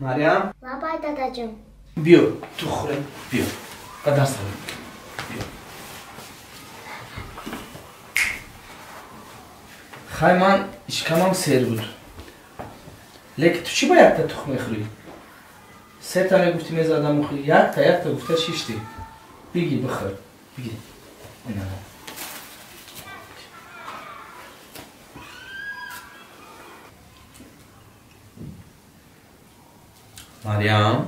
مریم بابا دادا جون بیا تو خورم بیا قدر سلام بیا خواهی من اشکمم سیر بود لیکن تو چی با یک تا تخم میخوری؟ 3 تا میگفتی میزدم میخوری یک تا گفته 6 تا بگی بخور بگی اینا مریم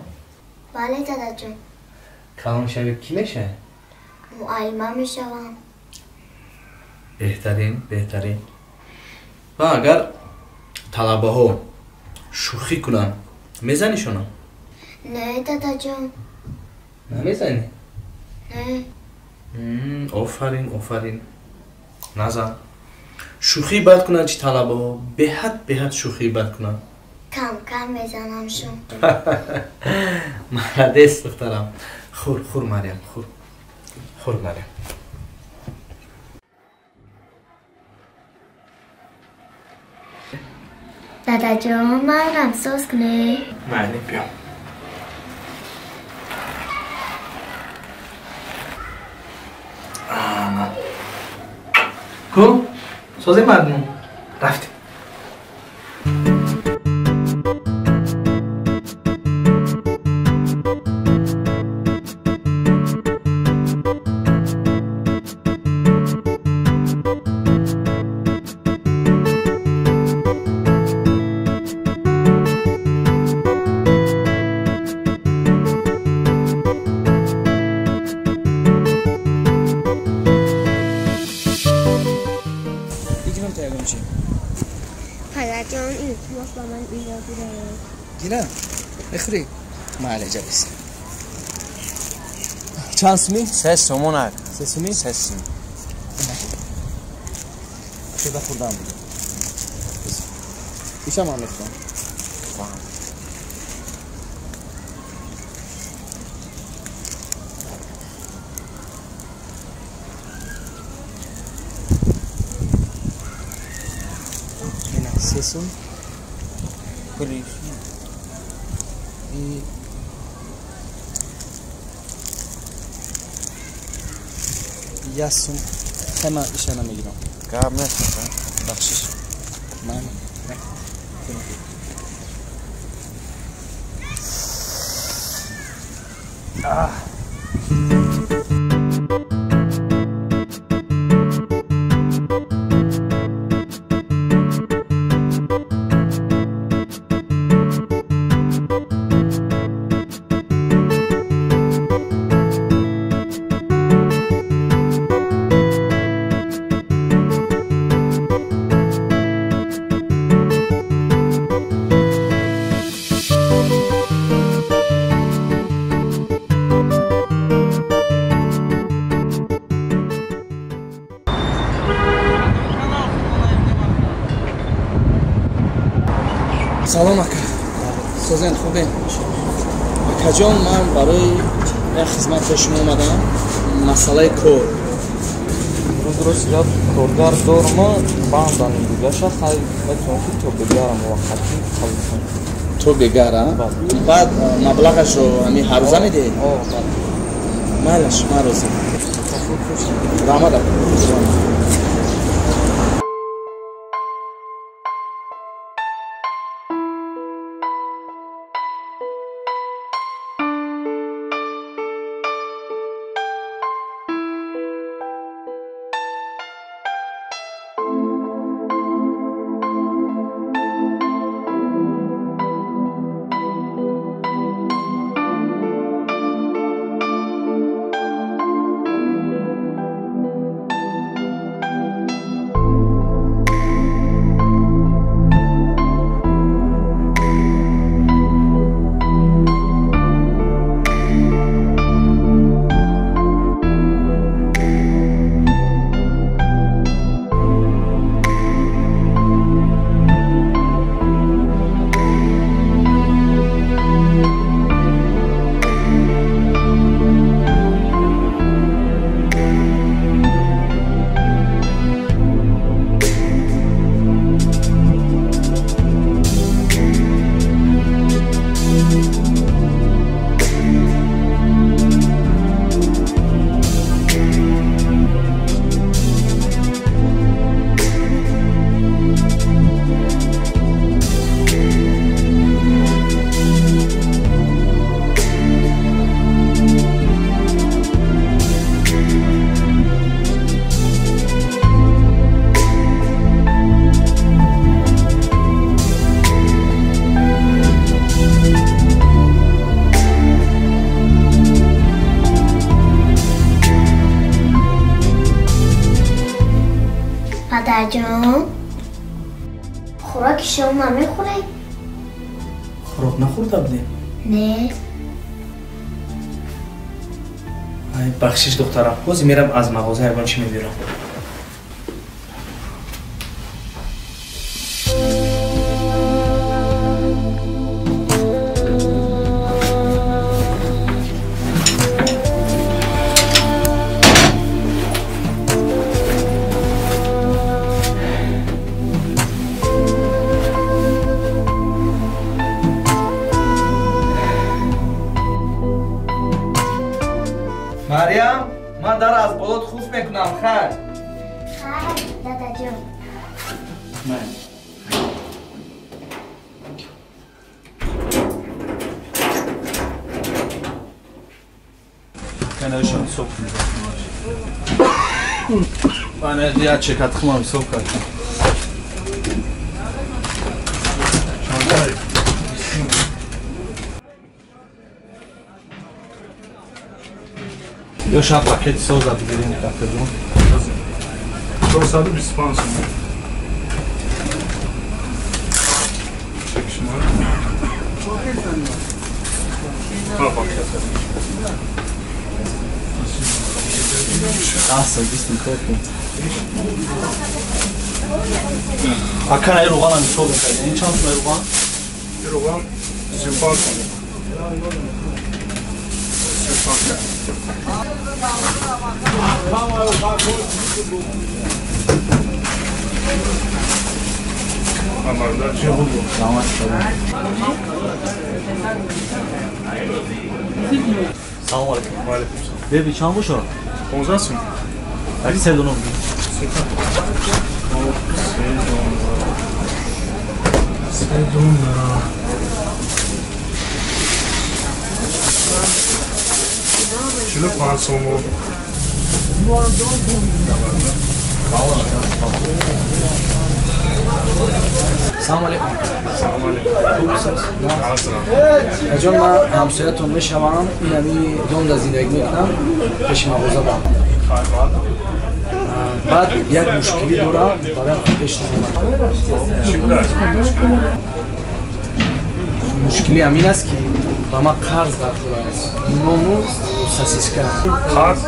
بله دادا جون کلام شبیه کی میشه؟ معلمه میشوم بهترین و اگر طلبه ها شوخی کنن میزنی شونا؟ نه دادا جون نمیزنی؟ نه آفرین نزن شوخی بد کنن چی طلبه ها به حد شوخی بد کنن کم میزنم شون مردست دخترم خور مریم خور مریم دادا جون من سوز کنه معنی بیا کو سوزی مردم رفتیم پدر جان این توماس با من اینجا بوده گیره بخوری معالجه بسی چند سومی؟ 3 سومون هست 3 سومی؟ 3 سومی شده خوردم بوده ایشم هم میخوام اینه 3 سوم کلیش این یه سوم همه ایشه نمیگیرم قبل نشد بخشش من سلام اکا سوزن خوبه اکا جان من برای یک خدمت شما اومدم مسئله کار درست یاد کارگر دارم باندن دیگه خیلی بتونم که تو بگیرم وقتی خواهیم تو بگرم بعد مبلغش رو همی هر روزه میده مالش من روزه رامده جان خوراک شما نمیخوره؟ خوراک نخورده بودیم؟ نه. بخشش دخترم بازی میرم از مغازه حیوان چی میبیرم. مریم من در از بالات خوف میکنم خیر. خیر دادا جان. کنارشان صبح من دیگه چکت خمام صبح کردم. یا شب پاکت سوز بگیریم کافه جون 425 تومان چک شما پاکت اصلا بیستیم کردیم اکن ای روغان هم سوز کردیم این چند تومه روغان؟ این روغان 35 تومان سلام علیکم. ببی چند بوشو؟ 15 سون. اگه سه دونو بگیم. سه دون 45 تومان. سلام علیکم. سلام علیکم. اجان من همسایتون میشم اینمی دوم زندگی میکنم پیش مغازه با بعد یک مشکلی دارم برای پیش نمیاد. مشکلی همین است که با ما قرض دارم است نونو ساسیس کرد قرض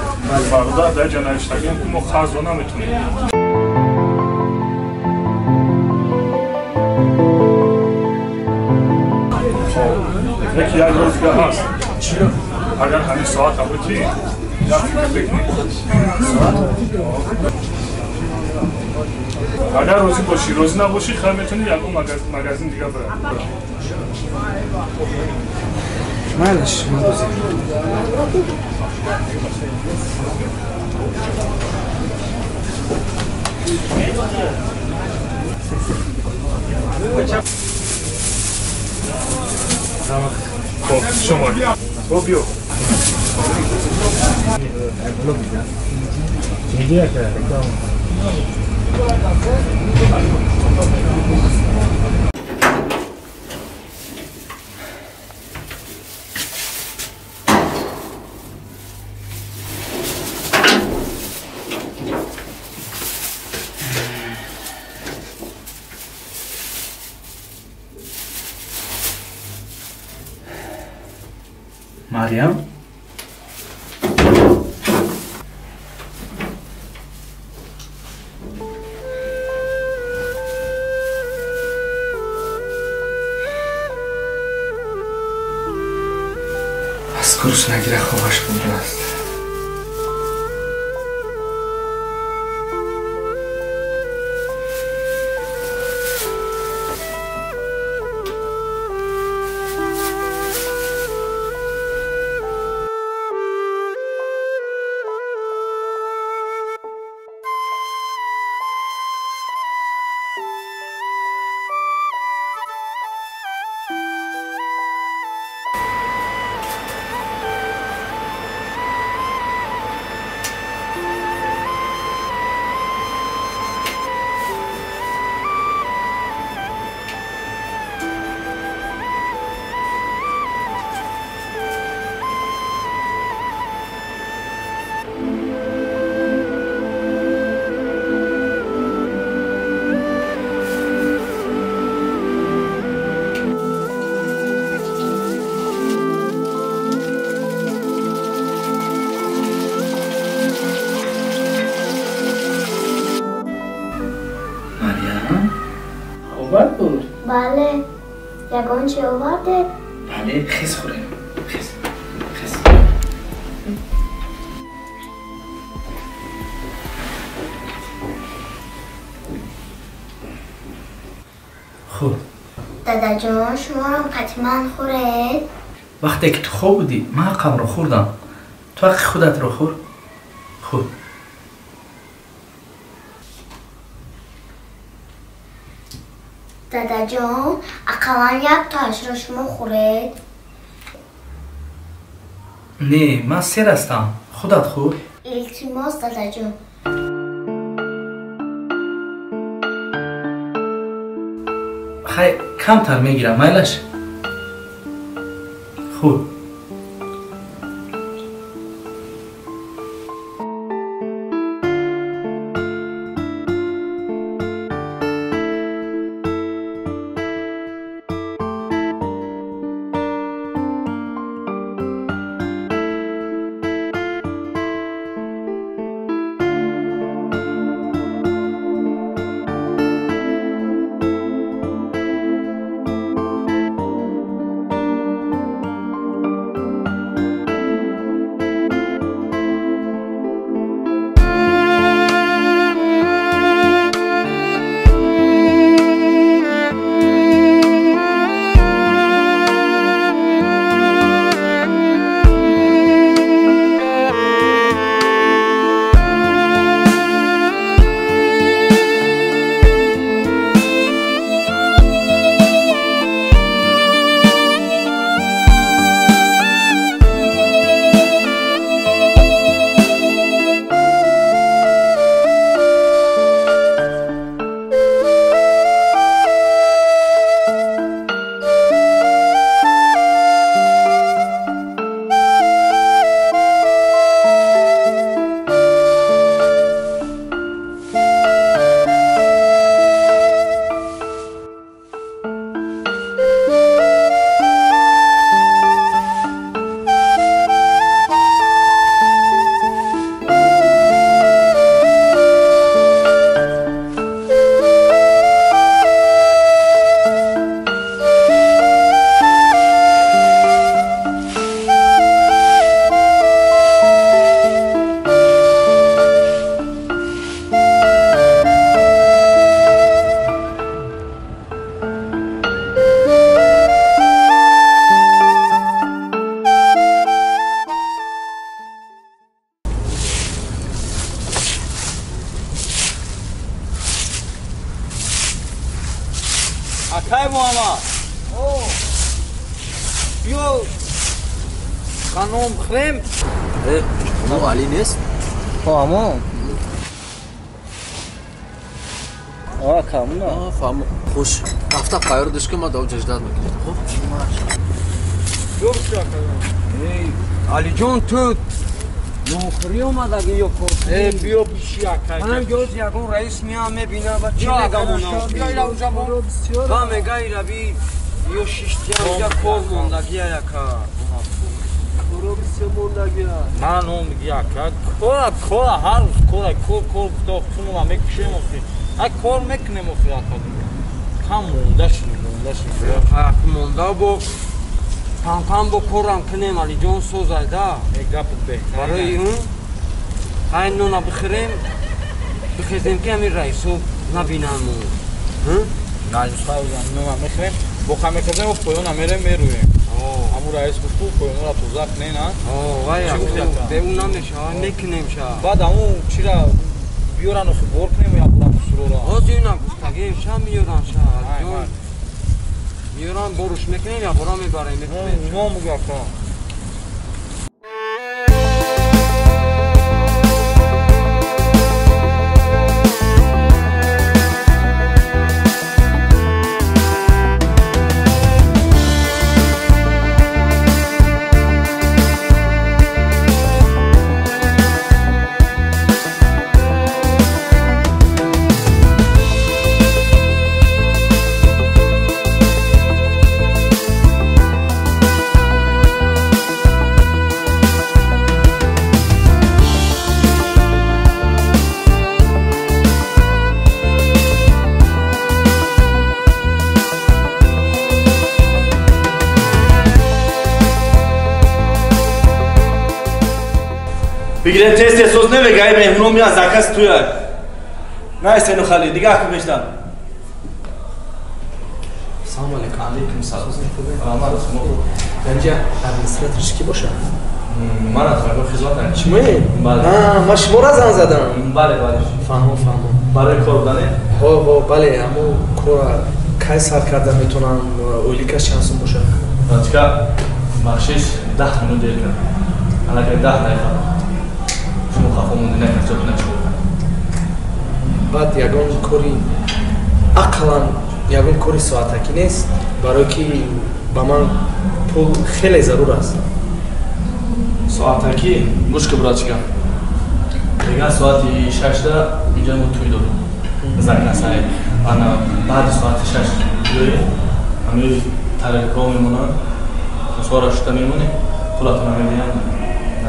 فردا در جنایشتگی که ما قرض رو نمیتونیم یکی یک روزگاه هست اگر همین ساعت هم بودی یک فکر بکنید اگر روزی باشی روزی نباشی خیلی میتونی یک اون مگزین دیگه برد معلش من روزی خب شما خب بیو مریم از گرسنگی خوابش برده است. لیوان چی آورده؟ بله خیز خوریم خیز خوب دادا جان شما رو قطعا خورید؟ وقتی که تو خوب بودی من حقم رو خوردم تو حق خودت رو خور خوب دادا جان اقلا یک تاش رو شما خورید؟ نه من سیر هستم خودت خور التماس دادا جان خیلی کمتر میگیرم میلش خوب Akay Muhammad. بیا خانم خریم شما علی نیست؟ فهمم کامونه فهمم خوش رفته قیار داشت که ما دو ججداد میکنیم خب؟ علی جان تو نوخری اومد اگه یا کار بیا پیشی اکای منم جز یکون رئیس میام میبینه و چی نگم اونا بیا ایلا اونجا با میگه روی یا شیشتی اونجا کار موندگی یکا برو بسیار موندگی من اون میگی کار هر روز کار داختون ما میکشیم کار میکنیم کم مونده شدیم حق مونده با کم با کارم کنیم علی جان سوزایده گپ بهتر برای اون این نونا بخیریم بخیزیم که همین رئیسو نبینم نالنسخه نونا میخریم با خمه کزیم و پایون میریم میرویم همون رئیس بخور پایون را توزق نه وای به اون نمیشه میکنیم شا بعد همون چی را بیارن و بور کنیم یا بورن سرو را از این نگفتگیم شا میارن شا میارن بروش میکنیم یا برا میبریم میکنیم نو میگه که بگیره تست سوز نمیگه مهمونو میاد زکس توی نه سینو خالی دیگه اکو بشتم سلام علیکم سلام گنجا ادمنستراتورش کی باشه من از برای خدمت شما بله من شما را زنگ زدم بله بله فهمم برای کار بودنه ها بله اما کار کی سر کردن میتونم اولیکش چند باشه بچه بخشش 10 minut دیر کنم حالا که 10 دقیقه شما خفه مونده نکنه چطور نشد بعد یگان کاری اقلا یگان کاری ساعتکی نیست برای که با من پول خیلی ضرور است ساعتکی گوش که براتیکم دیگه ساعتی 6 اینجا ما توی دارم زنگ نسایی انا بعد ساعت 6 بیایی همی ترک کار میمونن سوارا شده میمونی پولاتون همی دیگه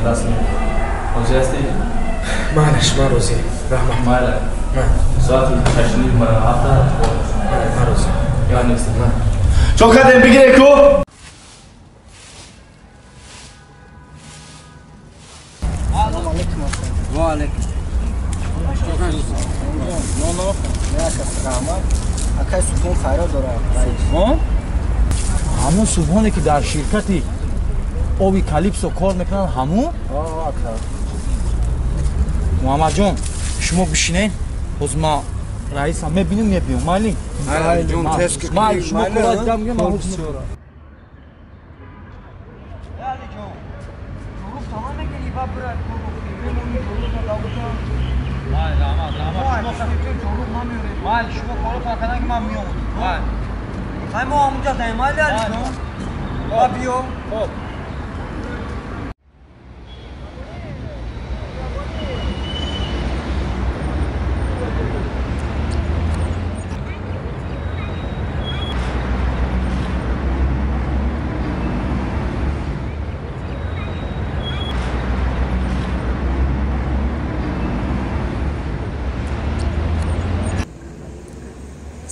ندست میمونی روزی هستی؟ مالش من روزی رحمت ماله ساعت 6 نیم برای هفته من روزی یا نیست چون کردیم بگیره کو؟ همون صبحانه که در شرکتی آبی کالیپسو کار میکنن همون؟ محمد جان شما بشینین باز ما رئیس هم میبینیم میبینیم مالی؟ مالی جون تست که مالی شما کارات دم میگم مالی شما کارو کردن که من میام مالی ما همونجا داریم مالی علی جون بیو خب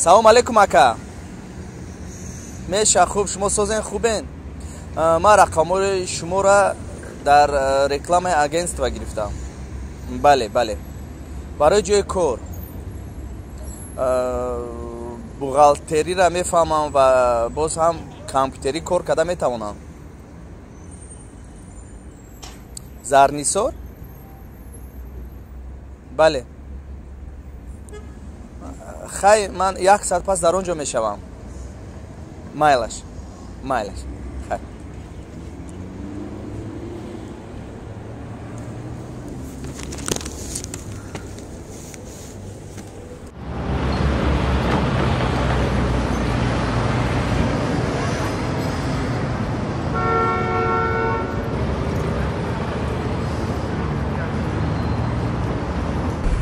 سلام علیکم اکا میشه خوب شما سازین خوبین ما رقم شما را در رکلام اگنستوا گرفتم بله برای جای کار بوغالتری را میفهمم و باز هم کامپیوتری کار کده میتوانم زرنیسار بله خیر من 1 ساعت پس در اونجا میشوم مایلش خیر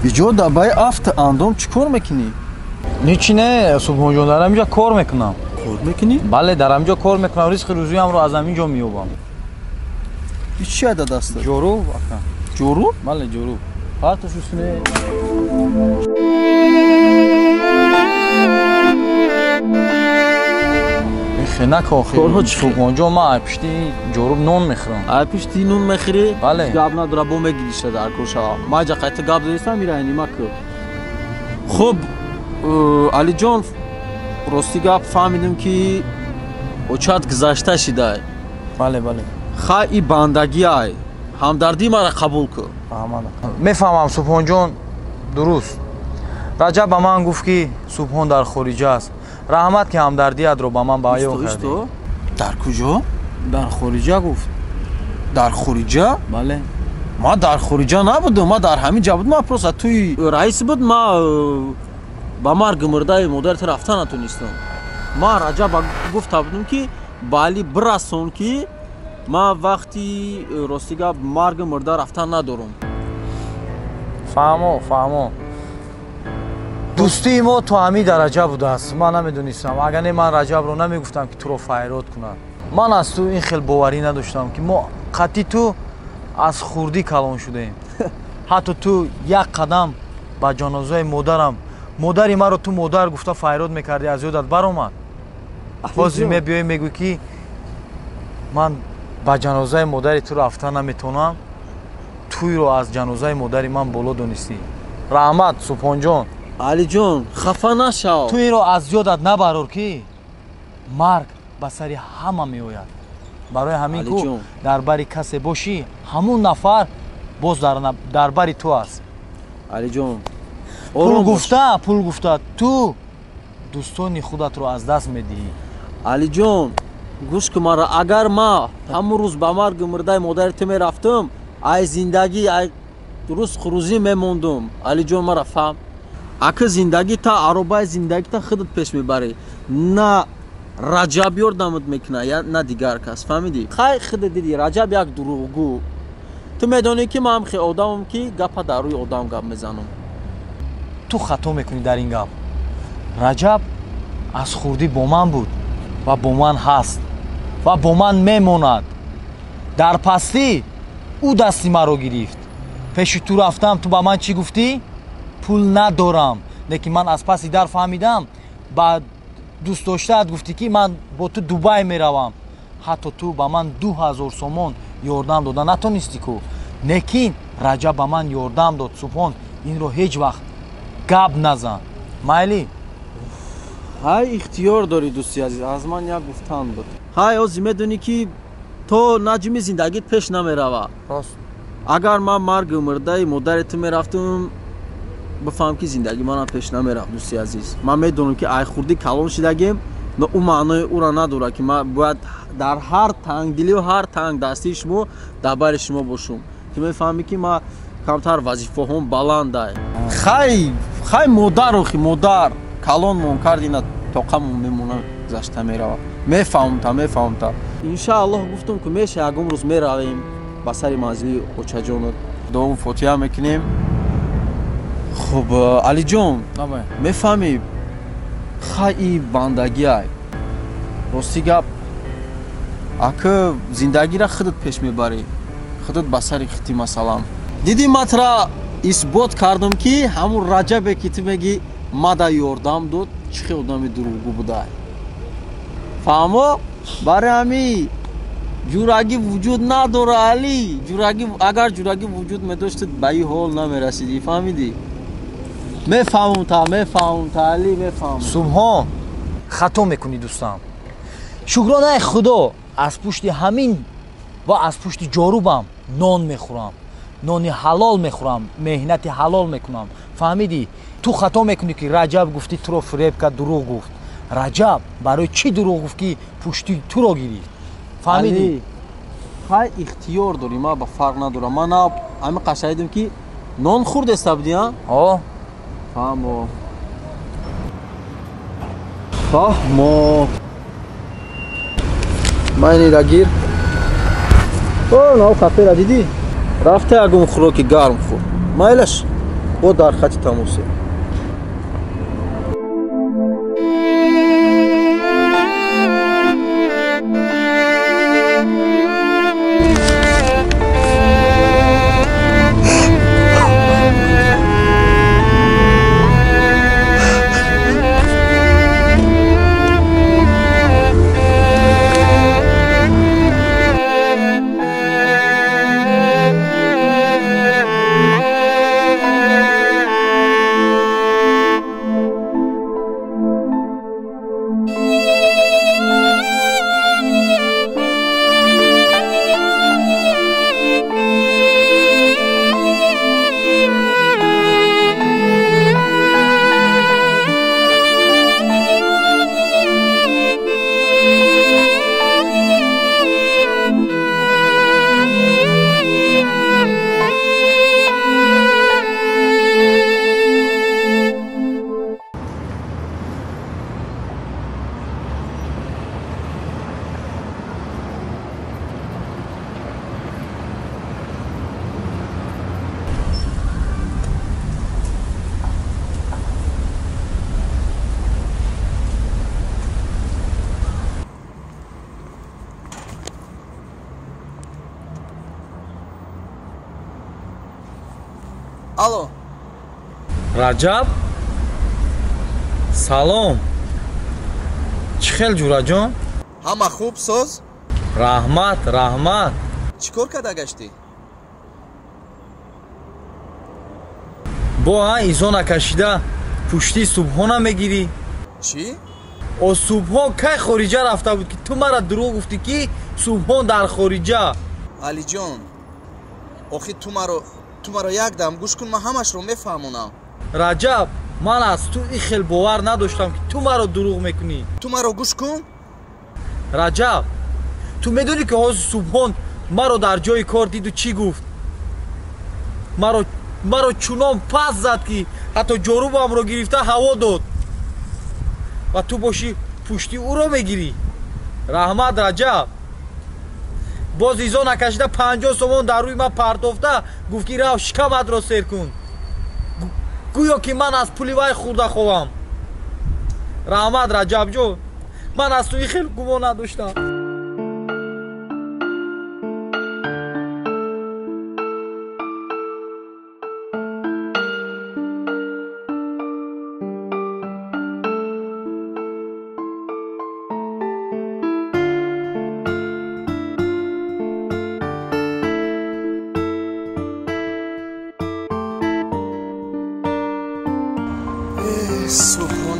ایجا دبای افت اندام چیکار میکنی؟ نیچی نه صبحان جان در همینجا کار میکنم کار میکنی؟ بله در همینجا کار میکنم رزق روزی هم رو از همینجا میوبم چی عدد است؟ جورو جورو؟ بله جورو هاتش üstüne خنک آخر صبحان جان ما اپشتی جورو نون میخورم اپشتی نون میخوری؟ بله گاب نداره بو میگیریش در کوشا ما جا قایت گاب داشتم میرانی ما کو خب علی جان راستی گپ فهمیدم که اوچات گذشته شده بله خواهی بندگی های همدردی مرا قبول کن میفهمم صبحان جان درست رجب به من گفت که صبحان در خارج است رحمت که همدردیت رو به من بیان کردی در کجا؟ در خارجه گفت در خارجه؟ بله ما در خارجه نبودم ما در همین جا بودم پروسا توی رئیس بود ما با مرگ مرده مادرت رفتن نتونستم ما رجب گفته بودم که بالی برسون که ما وقتی راستیگه مرگ مرده رفتن ندارم فهمو دوستی ما تو همین درجه بوده است من نمیدونستم اگر نه من رجب رو نمیگفتم که تو رو فیراد کنم من از تو این خیلی باوری نداشتم که ما قطعی تو از خوردی کلان شدیم حتی تو یک قدم با جنازه مادرم مادری من رو تو مادر گفته فیراد میکردی از یادت برآمد بازی میبیایی میگوی که من با جنازه مادری تو رفتن نمیتونم تو туйро аз ҷанозаи модари ман боло донистӣ. Раҳмат Субҳонҷон. алиҷон хафа нашав. ту инро аз ёдат набарор ки марг ба сари ҳама меояд. барои ҳамин ку дар бари касе бошӣ ҳамун нафар боз дар бари ту аст. алиҷон пул гуфта ту дӯстони худатро аз даст медиҳӣ. алиҷон гӯш ки мара агар ма ҳамун рӯз ба марги мурдаи модари ту мерафтам ай зиндагӣ ай рӯз хурӯзӣ мемондум. алиҷон мара фаҳм ака зиндагӣ та аробаи зиндагӣ та худат пеш мебарӣ на раҷаб ёрдамат мекуна на дигар кас фаҳмидӣ. хай худат дидӣ раҷаб як дурӯғгӯ. ту медонӣ ки ман хе одамам ки гапа дар рӯи одам гап мезанам. ту хато мекунӣ дар ин гап. раҷаб аз хурдӣ бо ман буд ва бо ман ҳаст ва бо ман мемонад. дар пастӣ ӯ дасти маро гирифт. пеши ту рафтам ту ба ман чӣ гуфтӣ? пул надорам. лекин ман аз паси дар фаҳмидам ба дӯст доштаат гуфтӣ ки ман бо ту дубай меравам. ҳатто ту ба ман 2000 сомон ёрдам дода натонистӣ ку. лекин раҷаб ба ман ёрдам дод. Субҳон инро ҳеҷ вақт гап назан. майли? ҳай ихтиёр дорӣ дӯсти азиз. аз ман як гуфтан буд. ҳай озӣ медонӣ ки то наҷми зиндагит пеш намерава. агар ман марги мурдаи модари ту мерафтам бифаҳм ки зиндагӣ манам пеш намерафт дӯсти азиз. ман медонам ки ай хурдӣ калон шидагем но ӯ маънои ӯро надорад ки ман бояд дар ҳар тангдилию ҳар тангдастии шумо дар бари шумо бошум. ту мефаҳмӣ ки ман камтар вазифаҳом баландай. хай модар охи модар калонмон кардина тоқамон мемона гузашта мерава. мефаҳмта иншааллоҳ гуфтам ки меша ягон рӯз меравем ба сари манзили очаҷонат дуом фотиҳа мекунем. хуб алиҷон мефаҳмӣ хай и бандагиай рости гап ака зиндагиро худат пеш мебарӣ худат ба сари хити масалан дидӣ матра исбот кардам ки ҳамун раҷабе ки ту мегӣ мада ёрдам дод чӣ хел одами дурӯғгӯ будай фаҳмо барои ҳамин ҷурагӣ вуҷуд надора али агар ҷурагӣ вуҷуд медоштад ба ин ҳол намерасидӣ фаҳмидӣ. мефаҳмта али мефаҳм. Субҳон хато мекунӣ дӯстам. шукронаи худо аз пушти ҳамин ва аз пушти ҷорубам нон мехӯрам. нони ҳалол мехӯрам. меҳнати ҳалол мекунам. фаҳмидӣ? ту хато мекунӣ ки раҷаб гуфтӣ туро фиреб кард дурӯғ гуфт. раҷаб барои чӣ дурӯғ гуфт ки пушти туро гирифт? фаҳмидӣ? хай ихтиёр дорӣ ман ба фарқ надорам. ман ҳамин қашайдам ки нон хӯрд эстабдӣ фаҳмо майнида гир нав кафера дидӣ рафта ягон хӯроки гарм хӯр майлаш бо дар хати тамосе. алло раҷаб салом. чӣ хел ҷураҷон? ҳама хуб соз? раҳмат. чӣ кор карда гаштӣ? با ایزان کشیده پشتی صبحانه میگیری؟ چی؟ او صبحان کی خارجه رفته بود که تو مرا دروغ گفتی که صبحان در خارجه؟ علی جان آخه تو مرا یک دم گوش کن، من همش رو میفهمونم. رجب من از تو این خیلی باور نداشتم که تو مرا دروغ میکنی. تو مرا گوش کن. رجب تو میدونی که حاضر صبحان مرا در جای کار دید و چی گفت؟ مرا چونان پس زد که حتی جاروبم رو گرفته هوا داد و تو باشی پشتی او رو میگیری. رحمت رجب باز ایزا نکشیده 50 سومون در روی من پرتافته گفت که رو شکمت را سیر کن، گویا که من از پولی وای خورده خوام. رحمت رجب جو من از توی خیلی گمان نداشتم. سبحان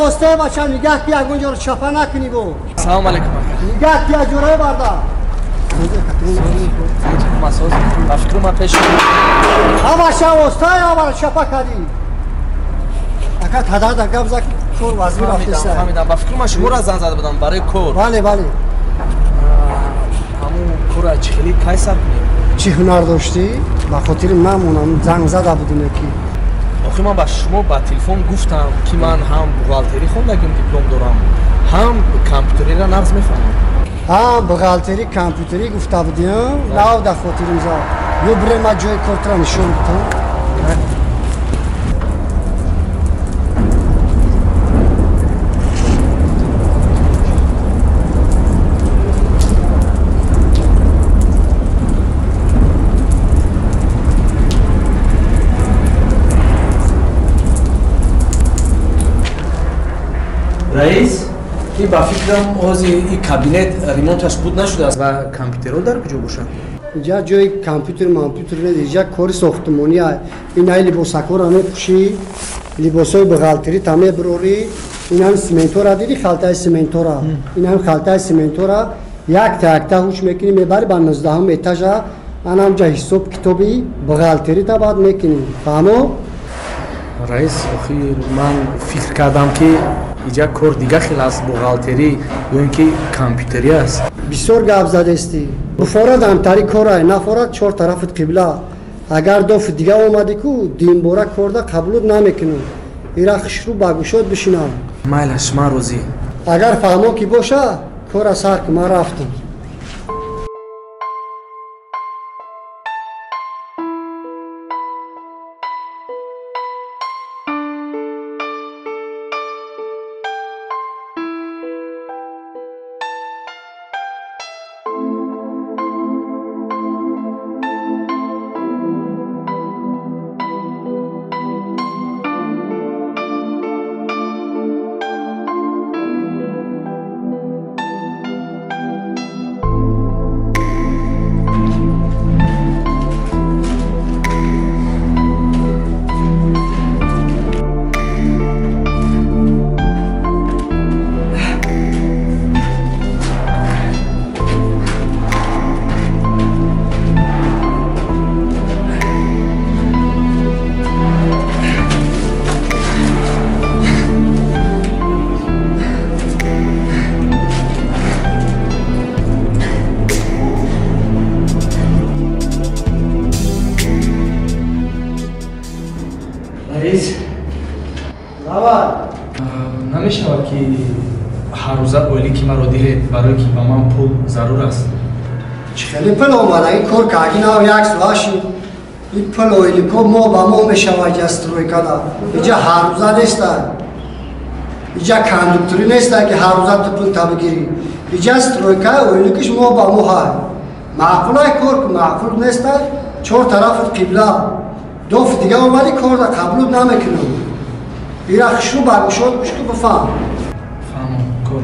واسطه بچه نگه که اگه رو چپا نکنی بو. سلام علیکم. نگه که جوره برده. مساز افکر ما پیش همشه واسطه یا برای چپا کردی. اگه تدار در گفت زک کور وزیر رفتیسته. فهمیدم. افکر ما شما را زن زده بدم برای کور. بله بله. همون کور چخیلی کی سر کنیم؟ چی هنر داشتی؟ با خاطر ممونم زنگ زده بودیم که آخه من با شما با تلفن گفتم که من هم بغالتری خوندم دیپلم دارم، هم کامپیوتری را نرز میفهمم. بغالتری کامپیوتری گفته بودیم لاو در خاطر امضا یو بره ما جای کارت را نشون بدم. رئیس این با فکرم اوزی این کابینت ریمونتش بود نشده است و کامپیوترها در کجا باشه؟ اینجا جای کامپیوتر نیست، اینجا کاری ساختمانی است. اینا لباسکو را میپوشی، لباسای بغالتری تمام بروری، اینا سیمنتو را دیدی خالتای سیمنتو را، اینا خالتای سیمنتو را یک تا هوش میکنی میبری با 19 اتاج انا اونجا حساب کتابی بغالتری تا بعد میکنی. فهمو؟ رئیس آخه من فکر کردم که اینجا کار دیگه خیلی از بغالتری یا اینکه کامپیوتری است. بسیار گپ زده استی. بفورد هم تاری کارای نفورد چهار طرفت قبله. اگر دوف دیگه اومدی کو دیم بورا کرده قبول نمیکنم. ایرا خشرو باگوشات بشینم. مایلش ما روزی. اگر فهمو کی باشه کار سر که ما رفتم. намешавад ки ҳаррӯза оилӣ ки маро диред барое ки ба ман пул зарур аст. چی خیلی پل آمده این کار کاغی ناو یک سواشی این پل اویلی که ما با ما میشوه جستروی کده اینجا هر روزه نیسته اینجا کندکتوری نیسته که هر روزه تو پل تا بگیری اینجا استروی که اویلی کش ما با ما های معقول های کار که معقول نیسته چهار طرف قبله دوف دیگه اومدی کار دا قبول نمیکنم ایره خشو برگشاد بشکو بفهم فهمم کار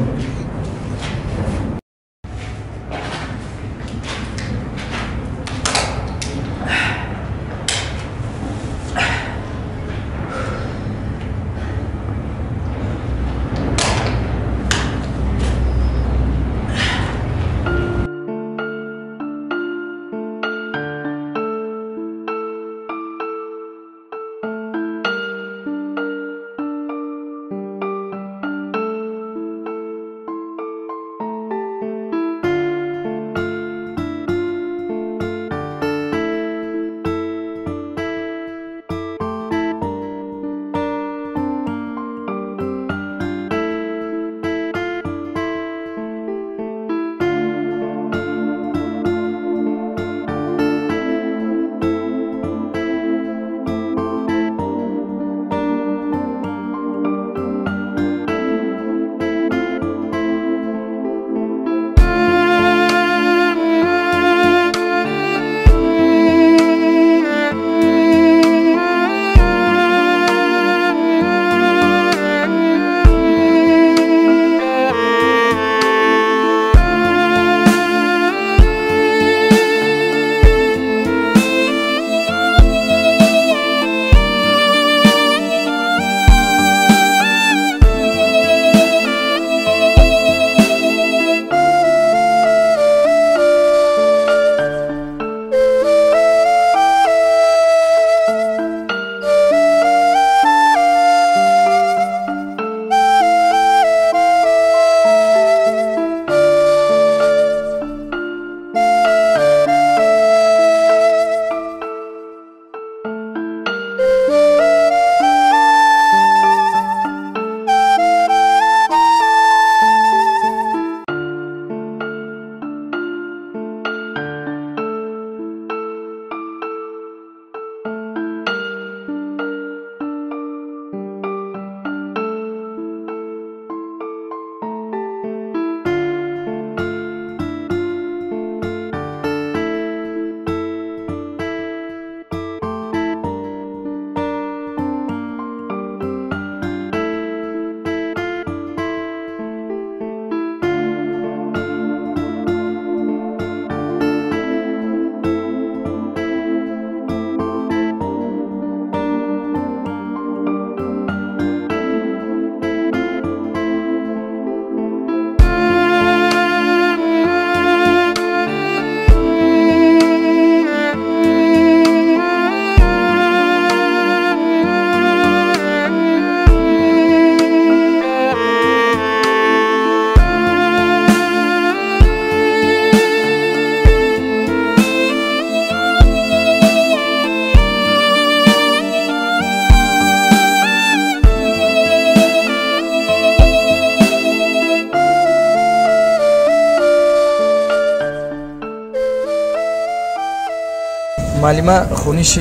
معلم خونش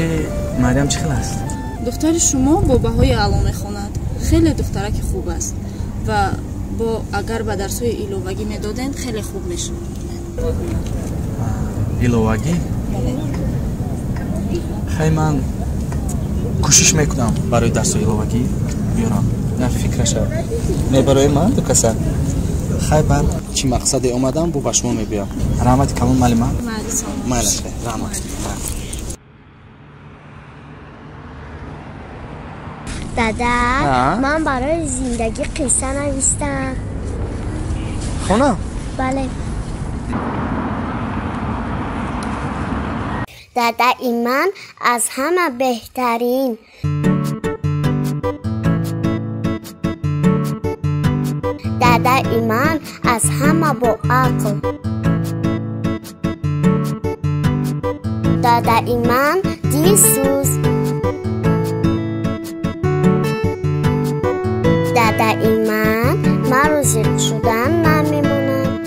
مریم چه خیلی است؟ دختر شما با بهای اعلی میخواند. خیلی دخترک خوب است و با اگر به درس‌های ایلوواگی میدادند خیلی خوب میشد. ایلوواگی؟ بله. خیلی من کوشش میکنم برای درس‌های ایلوواگی بیارم. نه فکرش نه برای من دو کسا. خیلی بعد چی مقصدی اومدم با شما میبیام. رحمت کامل معلم. مالش. رحمت. دادا من برای زندگی قصه نوشتم. خونه؟ بله. دادا ایمان از همه بهترین. دادا ایمان از همه با عقل. دادا ایمان دلسوز. دادا ایمان بودن نمیمونم.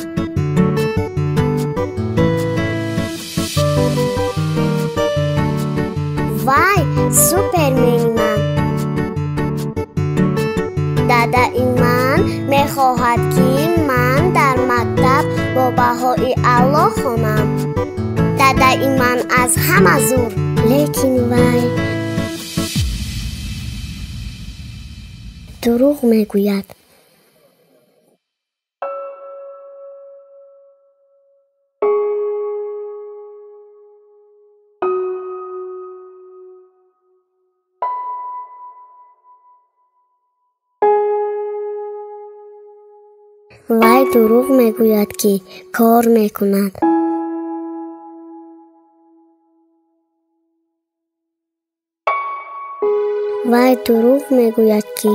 وای سوپرمنی من. دادای من میخواهد که من در مکتب با بهای اعلا خوانم. دادای من از همه زور، لیکن وای دروغ میگوید. وای دروغ میگوید که کار میکند. وای دروغ میگوید که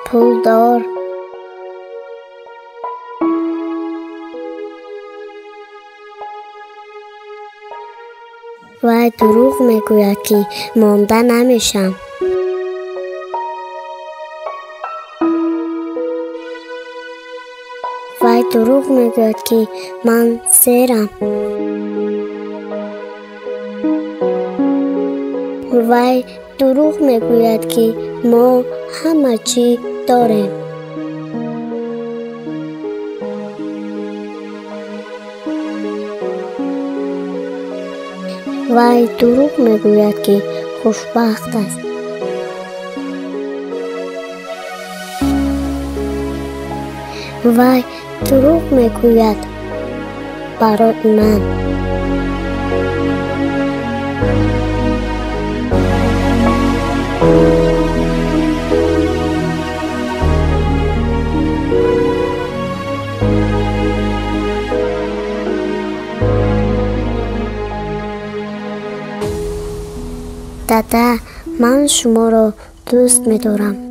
پول دار. وای دروغ میگوید که مانده نمیشم. وای دروغ میگوید که من سیرم. وای دروغ میگوید که ما همه چی داریم. وای دروغ میگوید که خوشبخت است. وای دروغ میگوید برای من. دادا من شما را دوست می‌دارم.